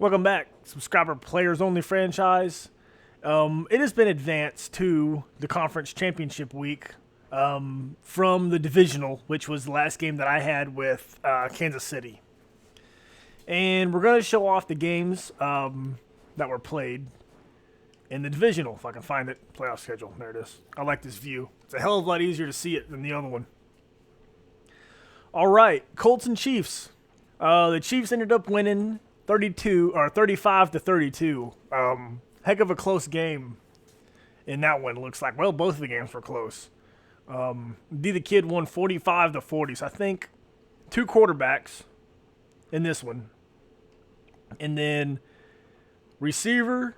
Welcome back, subscriber players only franchise. It has been advanced to the conference championship week from the divisional, which was the last game that I had with Kansas City. And we're going to show off the games that were played in the divisional, if I can find it. Playoff schedule. There it is. I like this view. It's a hell of a lot easier to see it than the other one. All right, Colts and Chiefs. The Chiefs ended up winning 35 to 32. Heck of a close game in that one. Looks like, well, both of the games were close. The Kid won 45 to 40. So I think two quarterbacks in this one, and then receiver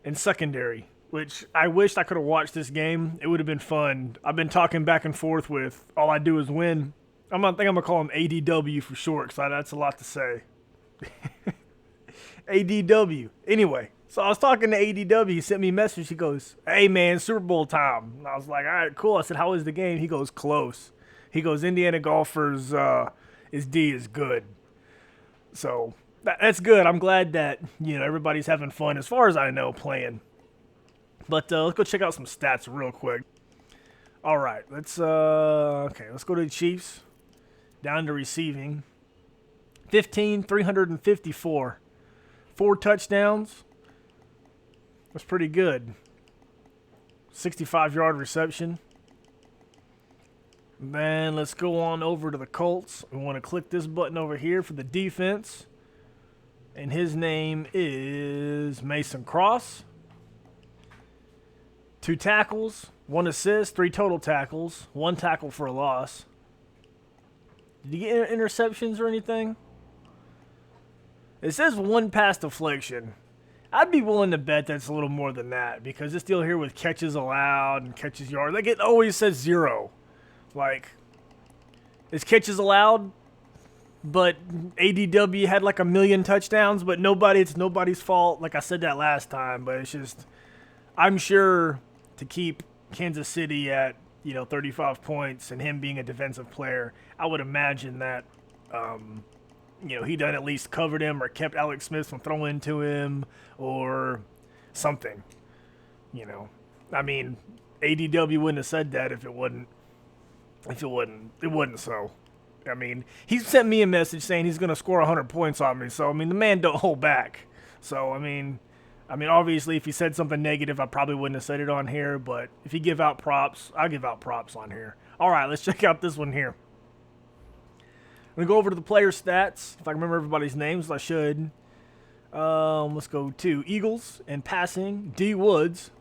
and secondary. Which I wished I could have watched this game. It would have been fun. I've been talking back and forth with All I Do Is Win. I think I'm gonna call him ADW for short, because that's a lot to say. ADW. Anyway, so I was talking to ADW. He sent me a message. He goes, "Hey man, Super Bowl time." And I was like, "All right, cool." I said, "How was the game?" He goes, "Close." He goes, "Indiana golfers, his D is good." So that's good. I'm glad that everybody's having fun, as far as I know, playing. But let's go check out some stats real quick. All right, let's go to the Chiefs. Down to receiving. 354. 4 touchdowns. That's pretty good. 65-yard reception. Then let's go on over to the Colts. We want to click this button over here for the defense. And his name is Mason Cross. 2 tackles, 1 assist, 3 total tackles, 1 tackle for a loss. Did he get interceptions or anything? It says 1 pass deflection. I'd be willing to bet that's a little more than that, because this deal here with catches allowed and catches yards, like, it always says 0. Like, it's catches allowed, but ADW had like 1,000,000 touchdowns, but it's nobody's fault. Like I said that last time, but it's just, I'm sure to keep Kansas City at 35 points and him being a defensive player, I would imagine that he done at least covered him or kept Alex Smith from throwing to him or something. I mean, ADW wouldn't have said that if it wasn't so. I mean, he sent me a message saying he's going to score 100 points on me. So, I mean, the man don't hold back. So, I mean, obviously, if he said something negative, I probably wouldn't have said it on here. But if he give out props, I'll give out props on here. All right, let's check out this one here. I'm going to go over to the player stats. If I can remember everybody's names, I should. Let's go to Eagles and passing. D. Woods.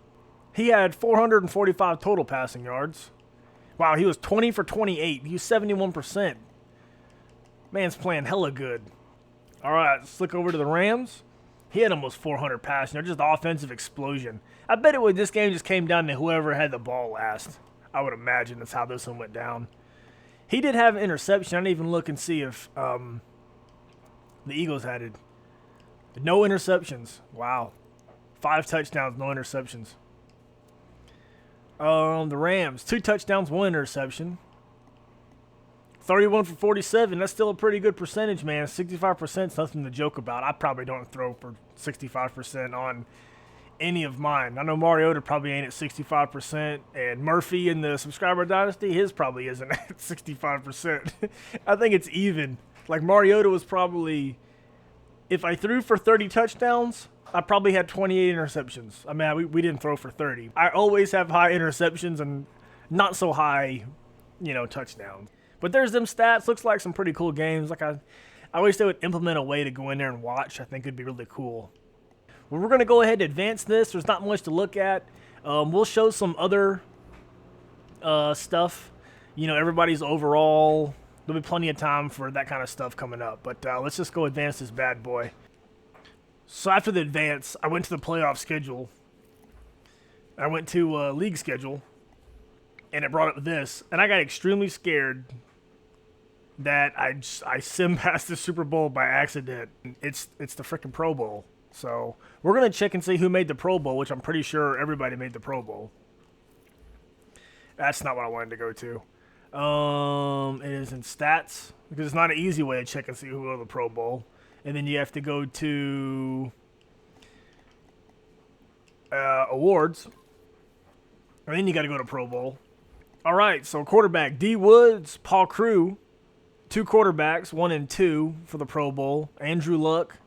He had 445 total passing yards. Wow, he was 20 for 28. He was 71%. Man's playing hella good. All right, let's look over to the Rams. He had almost 400 passing yards, just offensive explosion. I bet this game just came down to whoever had the ball last. I would imagine that's how this one went down. He did have an interception. I didn't even look and see if the Eagles had it. No interceptions. Wow. 5 touchdowns, no interceptions. The Rams, 2 touchdowns, 1 interception. 31 for 47. That's still a pretty good percentage, man. 65% is nothing to joke about. I probably don't throw for 65% on any of mine. I know Mariota probably ain't at 65%, and Murphy in the subscriber dynasty, his probably isn't at 65%. I think it's even. Like, Mariota was probably, if I threw for 30 touchdowns, I probably had 28 interceptions. I mean, we didn't throw for 30. I always have high interceptions and not so high, touchdowns. But there's them stats. Looks like some pretty cool games. Like, I wish they would implement a way to go in there and watch. I think it'd be really cool. Well, we're going to go ahead and advance this. There's not much to look at. We'll show some other stuff. Everybody's overall. There'll be plenty of time for that kind of stuff coming up. But let's just go advance this bad boy. So after the advance, I went to the playoff schedule. I went to league schedule. And it brought up this. And I got extremely scared that I sim passed the Super Bowl by accident. It's the freaking Pro Bowl. So we're going to check and see who made the Pro Bowl, which I'm pretty sure everybody made the Pro Bowl. That's not what I wanted to go to. It is in stats, because it's not an easy way to check and see who won the Pro Bowl. And then you have to go to awards. And then you got to go to Pro Bowl. All right, so quarterback, D. Woods, Paul Crew. 2 quarterbacks, 1 and 2 for the Pro Bowl. Andrew Luck.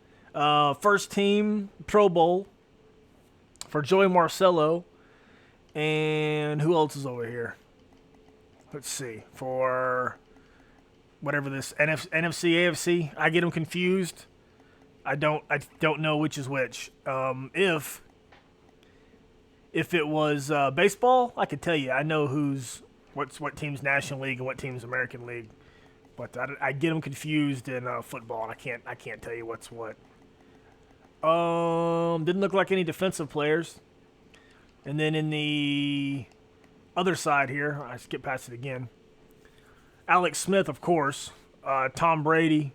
First team Pro Bowl for Joey Marcello. And who else is over here? Let's see. For whatever this NFC, AFC. I get them confused. I don't know which is which. If it was baseball, I could tell you. I know what team's National League and what team's American League. But I get them confused in football, and I can't tell you what's what. Didn't look like any defensive players. And then in the other side here, I skip past it again. Alex Smith, of course. Tom Brady.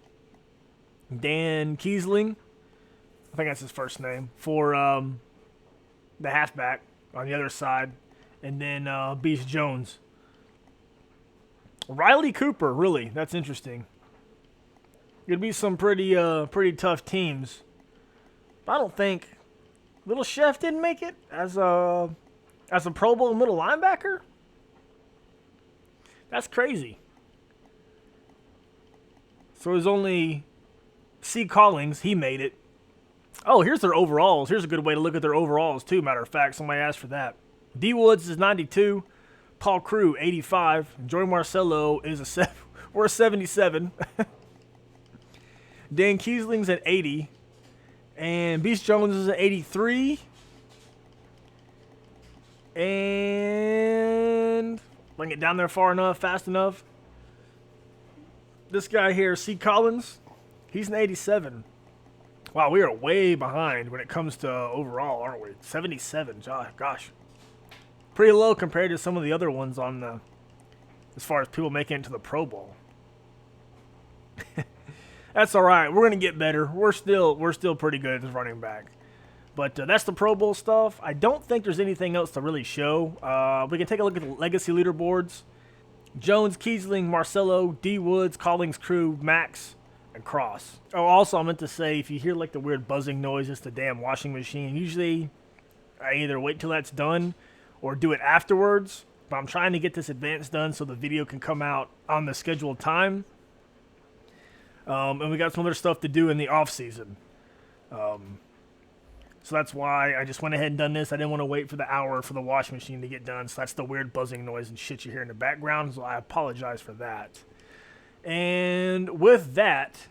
Dan Kiesling. I think that's his first name. For the halfback on the other side. And then Beast Jones. Riley Cooper, really. That's interesting. Could be some pretty tough teams. But I don't think Little Chef didn't make it as a Pro Bowl middle linebacker. That's crazy. So there's only C. Collins. He made it. Oh, here's their overalls. Here's a good way to look at their overalls, too, matter of fact. Somebody asked for that. D. Woods is 92. Paul Crew, 85. Joey Marcello is a 77. Dan Kiesling's at 80. And Beast Jones is at 83. And bring it down there far enough, fast enough. This guy here, C. Collins, he's an 87. Wow, we are way behind when it comes to overall, aren't we? 77, gosh. Pretty low compared to some of the other ones on the, as far as people making it to the Pro Bowl. That's all right. We're gonna get better. We're still pretty good at this running back. But that's the Pro Bowl stuff. I don't think there's anything else to really show. We can take a look at the legacy leaderboards. Jones, Kiesling, Marcello, D. Woods, Collins, Crew, Max, and Cross. Oh, also I meant to say, if you hear like the weird buzzing noise, it's the damn washing machine. Usually I either wait till that's done or do it afterwards, but I'm trying to get this advance done so the video can come out on the scheduled time. And we got some other stuff to do in the off-season. So that's why I just went ahead and done this. I didn't want to wait for the hour for the washing machine to get done, so that's the weird buzzing noise and shit you hear in the background, so I apologize for that. And with that,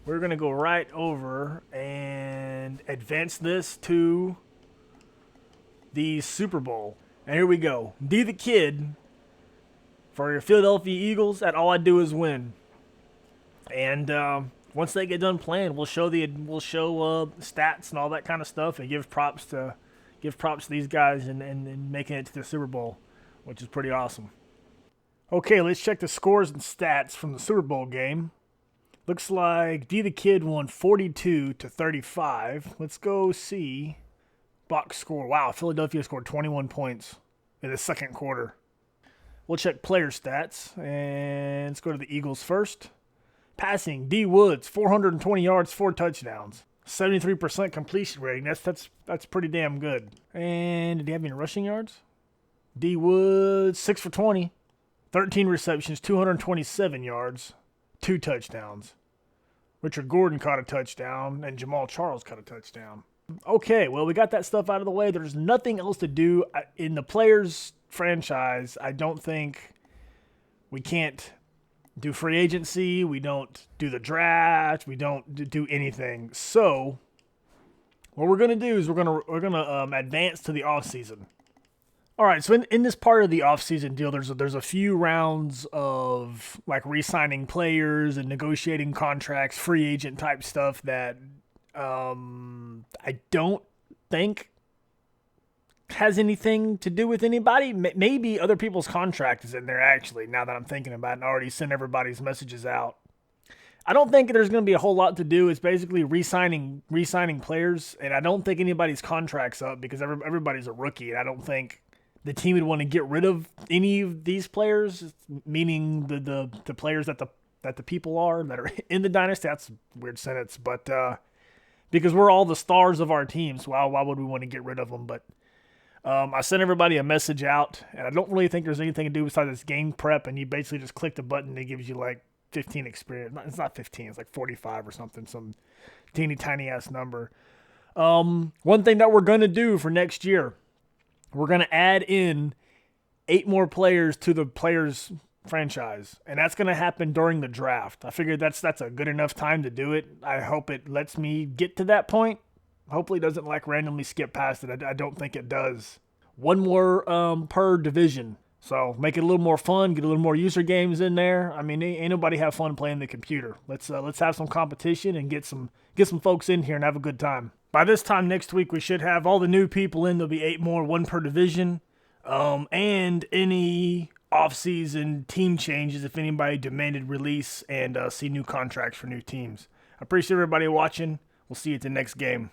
we're going to go right over and advance this to the Super Bowl. And here we go. D the Kid for your Philadelphia Eagles at All I Do Is Win. And once they get done playing, we'll show stats and all that kind of stuff, and give props to these guys and making it to the Super Bowl, which is pretty awesome. Okay, let's check the scores and stats from the Super Bowl game. Looks like D the Kid won 42-35. Let's go see box score. Wow, Philadelphia scored 21 points in the second quarter. We'll check player stats, and let's go to the Eagles first. Passing, D. Woods, 420 yards, 4 touchdowns. 73% completion rating. That's pretty damn good. And did he have any rushing yards? D. Woods, 6 for 20. 13 receptions, 227 yards, 2 touchdowns. Richard Gordon caught a touchdown, and Jamal Charles caught a touchdown. Okay, well, we got that stuff out of the way. There's nothing else to do in the Players franchise. I don't think we can't do free agency. We don't do the draft. We don't do anything. So what we're gonna do is we're gonna advance to the off season. All right. So in this part of the off season deal, there's a few rounds of like re-signing players and negotiating contracts, free agent type stuff that I don't think has anything to do with anybody. Maybe other people's contract is in there, actually, now that I'm thinking about it, and I already sent everybody's messages out. I don't think there's going to be a whole lot to do. It's basically re-signing players, and I don't think anybody's contract's up because everybody's a rookie, and I don't think the team would want to get rid of any of these players, meaning the players that that the people are that are in the dynasty. That's a weird sentence, but because we're all the stars of our teams, why would we want to get rid of them? But I sent everybody a message out, and I don't really think there's anything to do besides this game prep, and you basically just click the button that gives you like 15 experience. It's not 15, it's like 45 or something, some teeny tiny ass number. One thing that we're going to do for next year, we're going to add in 8 more players to the players franchise, and that's going to happen during the draft. I figured that's a good enough time to do it. I hope it lets me get to that point. Hopefully it doesn't like randomly skip past it. I don't think it does. 1 more per division. So make it a little more fun, get a little more user games in there. I mean, ain't nobody have fun playing the computer. Let's have some competition and get some folks in here and have a good time. By this time next week, we should have all the new people in. There'll be 8 more, 1 per division. And any off-season team changes if anybody demanded release, and see new contracts for new teams. I appreciate everybody watching. We'll see you at the next game.